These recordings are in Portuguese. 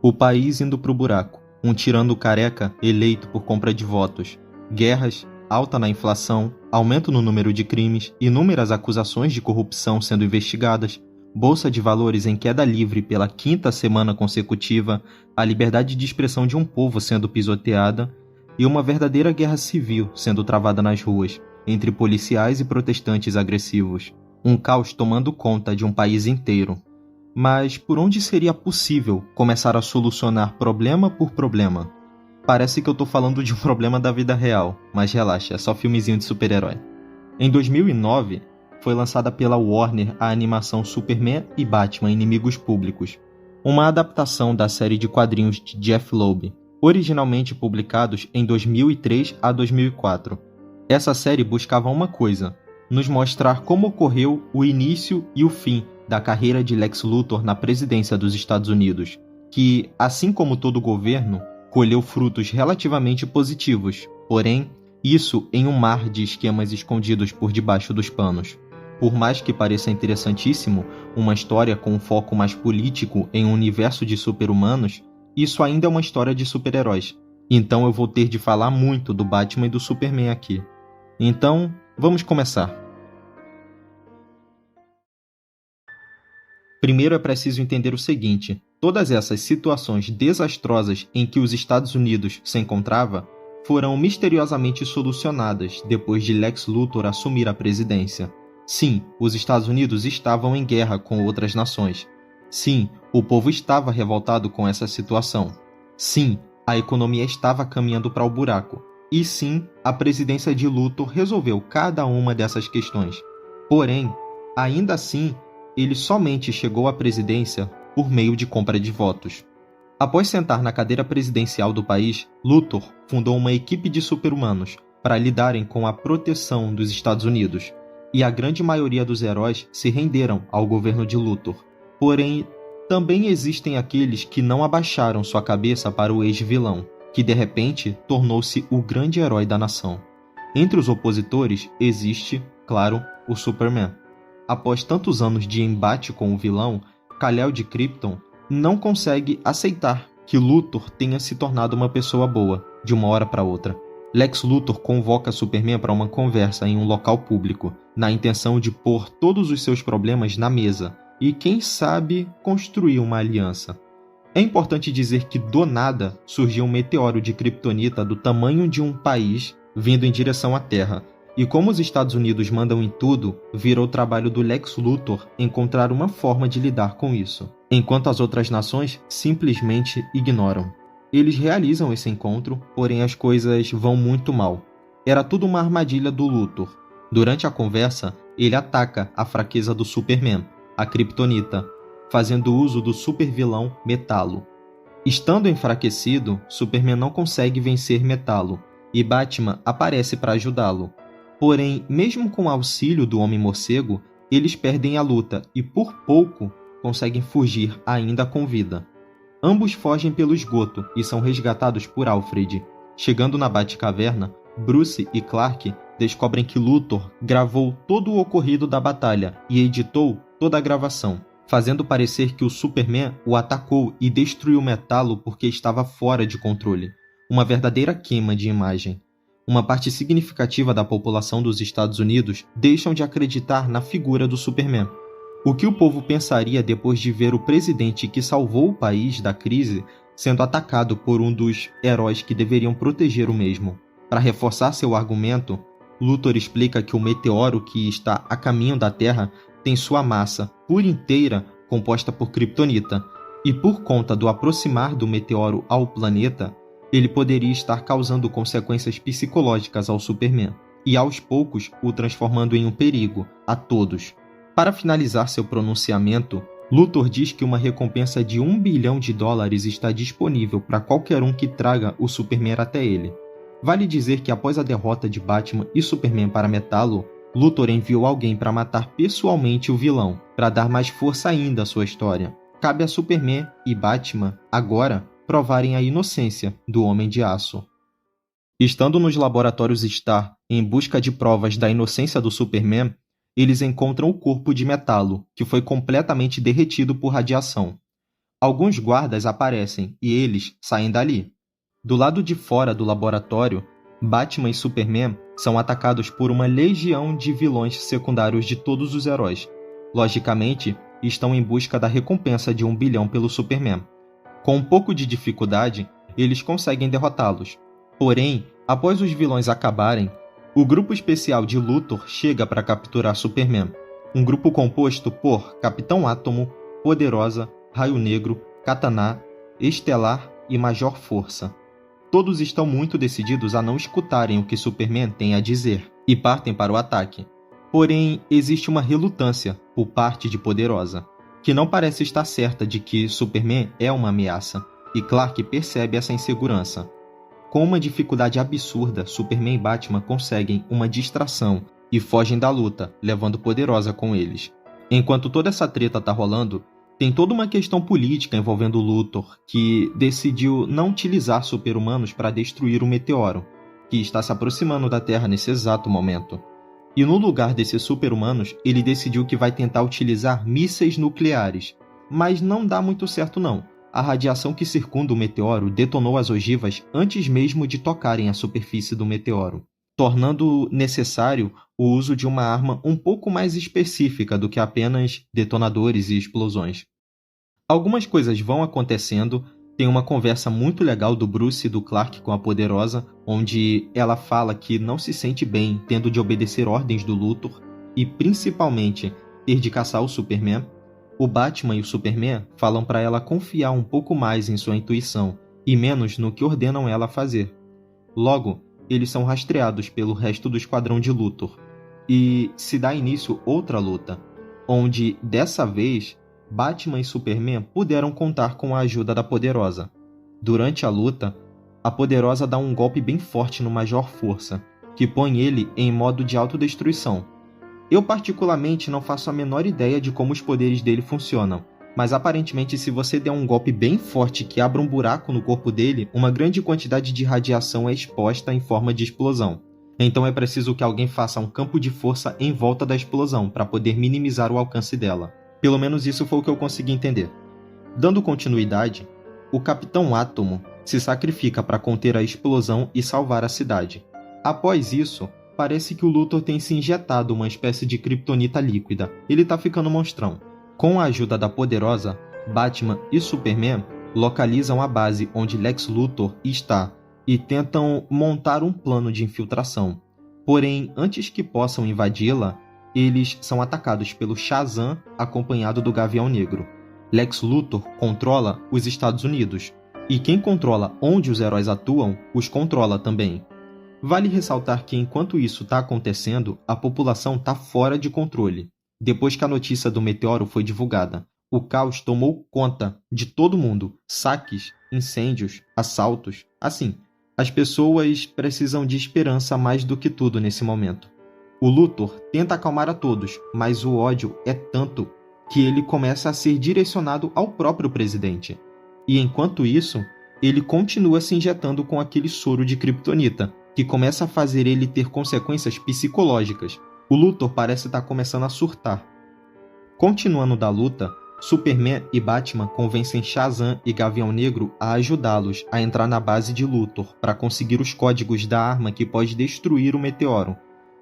O país indo pro buraco, um tirando careca eleito por compra de votos, guerras, alta na inflação, aumento no número de crimes, inúmeras acusações de corrupção sendo investigadas, bolsa de valores em queda livre pela 5ª semana consecutiva, a liberdade de expressão de um povo sendo pisoteada e uma verdadeira guerra civil sendo travada nas ruas, entre policiais e protestantes agressivos. Um caos tomando conta de um país inteiro. Mas por onde seria possível começar a solucionar problema por problema? Parece que eu tô falando de um problema da vida real, mas relaxa, é só filmezinho de super-herói. Em 2009, foi lançada pela Warner a animação Superman e Batman Inimigos Públicos, uma adaptação da série de quadrinhos de Jeff Loeb, originalmente publicados em 2003 a 2004. Essa série buscava uma coisa: nos mostrar como ocorreu o início e o fim da carreira de Lex Luthor na presidência dos Estados Unidos, que, assim como todo governo, colheu frutos relativamente positivos, porém, isso em um mar de esquemas escondidos por debaixo dos panos. Por mais que pareça interessantíssimo uma história com um foco mais político em um universo de super-humanos, isso ainda é uma história de super-heróis. Então eu vou ter de falar muito do Batman e do Superman aqui. Então, vamos começar. Primeiro é preciso entender o seguinte: todas essas situações desastrosas em que os Estados Unidos se encontrava foram misteriosamente solucionadas depois de Lex Luthor assumir a presidência. Sim, os Estados Unidos estavam em guerra com outras nações. Sim, o povo estava revoltado com essa situação. Sim, a economia estava caminhando para o buraco. E sim, a presidência de Luthor resolveu cada uma dessas questões. Porém, ainda assim, ele somente chegou à presidência por meio de compra de votos. Após sentar na cadeira presidencial do país, Luthor fundou uma equipe de super-humanos para lidarem com a proteção dos Estados Unidos, e a grande maioria dos heróis se renderam ao governo de Luthor. Porém, também existem aqueles que não abaixaram sua cabeça para o ex-vilão, que de repente tornou-se o grande herói da nação. Entre os opositores existe, claro, o Superman. Após tantos anos de embate com o vilão, Kal-El de Krypton não consegue aceitar que Luthor tenha se tornado uma pessoa boa, de uma hora para outra. Lex Luthor convoca Superman para uma conversa em um local público, na intenção de pôr todos os seus problemas na mesa e, quem sabe, construir uma aliança. É importante dizer que do nada surgiu um meteoro de kryptonita do tamanho de um país vindo em direção à Terra. E como os Estados Unidos mandam em tudo, virou trabalho do Lex Luthor encontrar uma forma de lidar com isso, enquanto as outras nações simplesmente ignoram. Eles realizam esse encontro, porém as coisas vão muito mal. Era tudo uma armadilha do Luthor. Durante a conversa, ele ataca a fraqueza do Superman, a kryptonita, fazendo uso do supervilão Metalo. Estando enfraquecido, Superman não consegue vencer Metalo, e Batman aparece para ajudá-lo. Porém, mesmo com o auxílio do Homem-Morcego, eles perdem a luta e, por pouco, conseguem fugir ainda com vida. Ambos fogem pelo esgoto e são resgatados por Alfred. Chegando na Batcaverna, Bruce e Clark descobrem que Luthor gravou todo o ocorrido da batalha e editou toda a gravação, fazendo parecer que o Superman o atacou e destruiu Metalo porque estava fora de controle. Uma verdadeira queima de imagem. Uma parte significativa da população dos Estados Unidos deixam de acreditar na figura do Superman. O que o povo pensaria depois de ver o presidente que salvou o país da crise sendo atacado por um dos heróis que deveriam proteger o mesmo? Para reforçar seu argumento, Luthor explica que o meteoro que está a caminho da Terra tem sua massa por inteira composta por kryptonita, e por conta do aproximar do meteoro ao planeta, ele poderia estar causando consequências psicológicas ao Superman, e aos poucos o transformando em um perigo a todos. Para finalizar seu pronunciamento, Luthor diz que uma recompensa de $1 bilhão está disponível para qualquer um que traga o Superman até ele. Vale dizer que após a derrota de Batman e Superman para Metalo, Luthor enviou alguém para matar pessoalmente o vilão, para dar mais força ainda à sua história. Cabe a Superman e Batman, agora, provarem a inocência do Homem de Aço. Estando nos laboratórios Starr em busca de provas da inocência do Superman, eles encontram o corpo de Metalo, que foi completamente derretido por radiação. Alguns guardas aparecem e eles saem dali. Do lado de fora do laboratório, Batman e Superman são atacados por uma legião de vilões secundários de todos os heróis. Logicamente, estão em busca da recompensa de 1 bilhão pelo Superman. Com um pouco de dificuldade, eles conseguem derrotá-los. Porém, após os vilões acabarem, o grupo especial de Luthor chega para capturar Superman. Um grupo composto por Capitão Átomo, Poderosa, Raio Negro, Katana, Estelar e Major Força. Todos estão muito decididos a não escutarem o que Superman tem a dizer e partem para o ataque. Porém, existe uma relutância por parte de Poderosa, que não parece estar certa de que Superman é uma ameaça, e Clark percebe essa insegurança. Com uma dificuldade absurda, Superman e Batman conseguem uma distração e fogem da luta, levando Poderosa com eles. Enquanto toda essa treta tá rolando, tem toda uma questão política envolvendo Luthor, que decidiu não utilizar super-humanos para destruir o meteoro, que está se aproximando da Terra nesse exato momento. E no lugar desses super-humanos, ele decidiu que vai tentar utilizar mísseis nucleares. Mas não dá muito certo não. A radiação que circunda o meteoro detonou as ogivas antes mesmo de tocarem a superfície do meteoro, tornando necessário o uso de uma arma um pouco mais específica do que apenas detonadores e explosões. Algumas coisas vão acontecendo, tem uma conversa muito legal do Bruce e do Clark com a Poderosa, onde ela fala que não se sente bem tendo de obedecer ordens do Luthor e principalmente ter de caçar o Superman. O Batman e o Superman falam para ela confiar um pouco mais em sua intuição e menos no que ordenam ela a fazer. Logo, eles são rastreados pelo resto do esquadrão de Luthor, e se dá início outra luta, onde, dessa vez, Batman e Superman puderam contar com a ajuda da Poderosa. Durante a luta, a Poderosa dá um golpe bem forte no Major Força, que põe ele em modo de autodestruição. Eu particularmente não faço a menor ideia de como os poderes dele funcionam, mas aparentemente se você der um golpe bem forte que abra um buraco no corpo dele, uma grande quantidade de radiação é exposta em forma de explosão. Então é preciso que alguém faça um campo de força em volta da explosão para poder minimizar o alcance dela. Pelo menos isso foi o que eu consegui entender. Dando continuidade, o Capitão Átomo se sacrifica para conter a explosão e salvar a cidade. Após isso, parece que o Luthor tem se injetado uma espécie de kryptonita líquida. Ele tá ficando monstrão. Com a ajuda da Poderosa, Batman e Superman localizam a base onde Lex Luthor está e tentam montar um plano de infiltração. Porém, antes que possam invadi-la, eles são atacados pelo Shazam acompanhado do Gavião Negro. Lex Luthor controla os Estados Unidos, e quem controla onde os heróis atuam, os controla também. Vale ressaltar que enquanto isso está acontecendo, a população está fora de controle. Depois que a notícia do meteoro foi divulgada, o caos tomou conta de todo mundo. Saques, incêndios, assaltos. Assim, as pessoas precisam de esperança mais do que tudo nesse momento. O Luthor tenta acalmar a todos, mas o ódio é tanto que ele começa a ser direcionado ao próprio presidente. E enquanto isso, ele continua se injetando com aquele soro de kryptonita, que começa a fazer ele ter consequências psicológicas. O Luthor parece estar começando a surtar. Continuando da luta, Superman e Batman convencem Shazam e Gavião Negro a ajudá-los a entrar na base de Luthor para conseguir os códigos da arma que pode destruir o meteoro.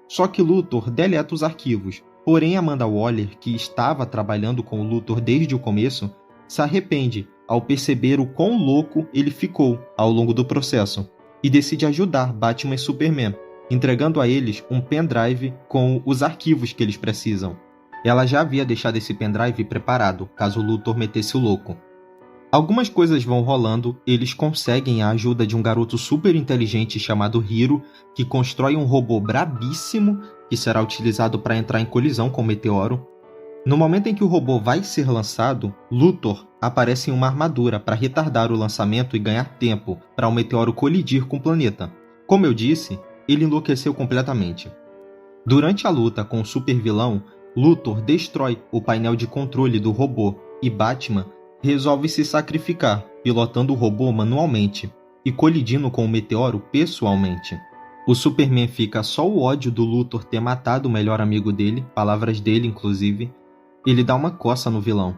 Só que Luthor deleta os arquivos, porém Amanda Waller, que estava trabalhando com o Luthor desde o começo, se arrepende ao perceber o quão louco ele ficou ao longo do processo e decide ajudar Batman e Superman, entregando a eles um pendrive com os arquivos que eles precisam. Ela já havia deixado esse pendrive preparado, caso o Luthor metesse o louco. Algumas coisas vão rolando, eles conseguem a ajuda de um garoto super inteligente chamado Hiro, que constrói um robô brabíssimo que será utilizado para entrar em colisão com o meteoro. No momento em que o robô vai ser lançado, Luthor aparece em uma armadura para retardar o lançamento e ganhar tempo para o meteoro colidir com o planeta. Como eu disse, ele enlouqueceu completamente. Durante a luta com o super-vilão, Luthor destrói o painel de controle do robô e Batman resolve se sacrificar, pilotando o robô manualmente e colidindo com o meteoro pessoalmente. O Superman fica só o ódio do Luthor ter matado o melhor amigo dele, palavras dele inclusive. Ele dá uma coça no vilão.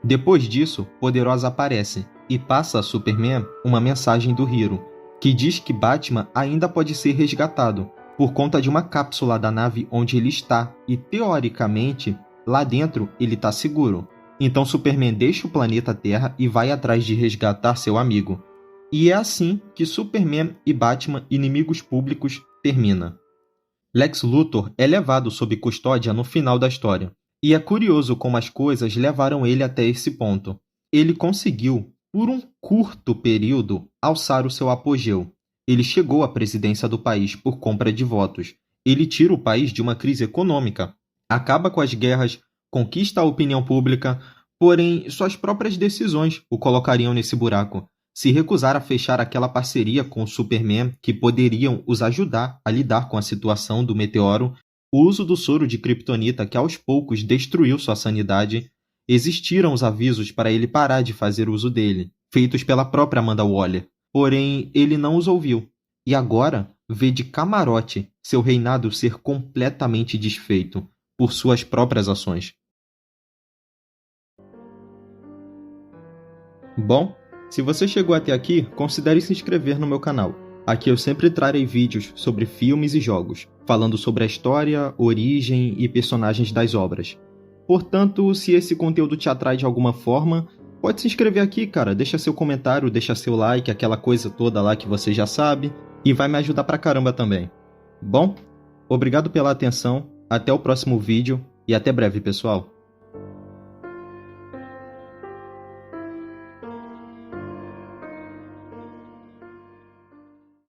Depois disso, Poderosa aparece e passa a Superman uma mensagem do Hiro, que diz que Batman ainda pode ser resgatado, por conta de uma cápsula da nave onde ele está, e teoricamente, lá dentro ele está seguro. Então Superman deixa o planeta Terra e vai atrás de resgatar seu amigo. E é assim que Superman e Batman, inimigos públicos, termina. Lex Luthor é levado sob custódia no final da história. E é curioso como as coisas levaram ele até esse ponto. Ele conseguiu, por um curto período, alçar o seu apogeu. Ele chegou à presidência do país por compra de votos. Ele tira o país de uma crise econômica, acaba com as guerras, conquista a opinião pública, porém suas próprias decisões o colocariam nesse buraco. Se recusar a fechar aquela parceria com o Superman que poderiam os ajudar a lidar com a situação do meteoro, o uso do soro de Kryptonita que aos poucos destruiu sua sanidade, existiram os avisos para ele parar de fazer uso dele, feitos pela própria Amanda Waller. Porém, ele não os ouviu, e agora vê de camarote seu reinado ser completamente desfeito por suas próprias ações. Bom, se você chegou até aqui, considere se inscrever no meu canal. Aqui eu sempre trarei vídeos sobre filmes e jogos, falando sobre a história, origem e personagens das obras. Portanto, se esse conteúdo te atrai de alguma forma, pode se inscrever aqui, cara. Deixa seu comentário, deixa seu like, aquela coisa toda lá que você já sabe, e vai me ajudar pra caramba também. Bom, obrigado pela atenção, até o próximo vídeo e até breve, pessoal.